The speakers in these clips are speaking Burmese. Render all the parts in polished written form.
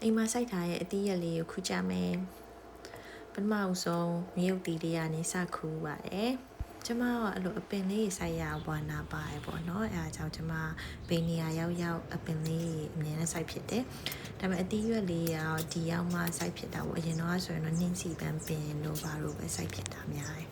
အိမ်မှာစိုက်ထားရဲ့အသီးရက်လေးကိုခူးကြမယ်ပထမအဆုံးမြုပ်တီလေးကနေစခူးပါတယ်ကျမကအဲ့လိုအပင်လေးစိုက်ရဝါနာပါတယ်ပေါ့နော်အဲအားကြောင့်ကျမဘိနေရရောက်အပင်လေးအမြဲတမ်းစိုက်ဖြစ်တယ်ဒါပေမဲ့အသီးရွက်လေးရောဒီရောက်မှစိုက်ဖြစ်တာပေါ့အရင်တော့ဆိုရင်တော့နှင်းစီပန်းပင်တို့ဘာလို့ပဲစိုက်ဖြစ်တာများတယ်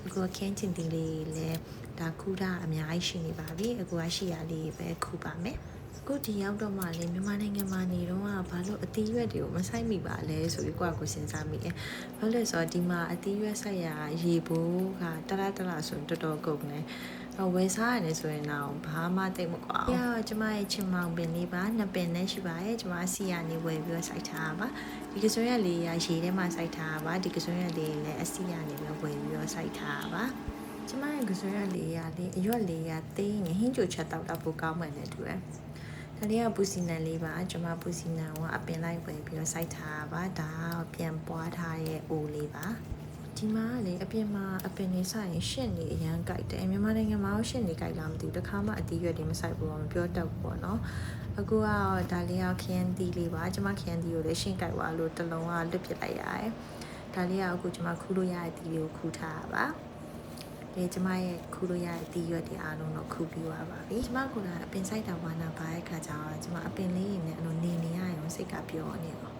အခုခင်းချင်တီလေးလည်းဒါခူးတာအများကြီးရှိနေပါပြီအခုကရှိရလေးပဲခူးပါမယ်အခုဒီရောက်တော့မှလေမြန်မာနိုင်ငံမှာနေတော့ဘာလို့အသီးရွက်တွေကိုမဆိုင်မိပါလဲဆိုပြီးကိုစဉ်းစားမိတယ်။ဘာလို့လဲဆိုတော့ဒီမှာအသီးရွက်ဆိုင်ရာရေဘိုးကတလားဆိုတော်တော်ကုန်တယ်။ဝယ်စားရတယ်ဆိုရင်တော့ဘာမှတိတ်မကွာဘူး။ကျမရဲ့ချင်မောင်ပင်လေးပါနှစ်ပင်နဲ့ရှိပါရဲ့ကျမစီရနေဝယ်ပြီးတော့စိုက်ထားပါ။ဒီကစွန်းရက်လေးရရေထဲမှာစိုက်ထားပါဒီကစွန်းရက်လေးလည်းအစီရနေပြီးဝယ်ပြီးတော့စိုက်ထားပါ။ကျမရဲ့ကစွန်းရက်လေးရလေအရွက်လေးရသိင်းဟင်းကြိုချက်တောက်တာပိုကောင်းမှန်တယ်တူတယ်။ဒါလေးကပူစီနံလေးပါကျွန်မပူစီနံကအပင်လိုက်ဝယ်ပြီးတော့စိုက်ထားပါဒါပြန်ပွားထားရဲ့အိုးလေးပါဒီမှာလေအပြင်မှာအပင်နေဆိုင်ရင်ရှင့်နေအရန်ကြိုက်တယ်မြန်မာနိုင်ငံမှာရှင့်နေကြိုက်လားမသိဘူးတခါမှအတီးရွက်တွေမစိုက်ဘူးမပြောတတ်ဘူးပေါ့နော်အခုကဒါလေးကခရမ်းသီးလေးပါကျွန်မခရမ်းသီးကိုလည်းရှင့်ကြိုက်သွားလို့တစ်လုံးကလွတ်ပစ်လိုက်ရတယ်ဒါလေးကအခုကျွန်မခူးလို့ရတဲ့သီးလေးကိုခူးထားပါကျမရဲ့ခူးလို့ရတဲ့အသီးရွက်တွေအားလုံးတော့ခူးပြီးသွားပါပြီကျမကအပင်စိုက်တာဝါနာပါတဲ့ခါကျတော့ကျမအပင်လေးတွေနဲ့နေရရင်စိတ်ကပျော်နေတော့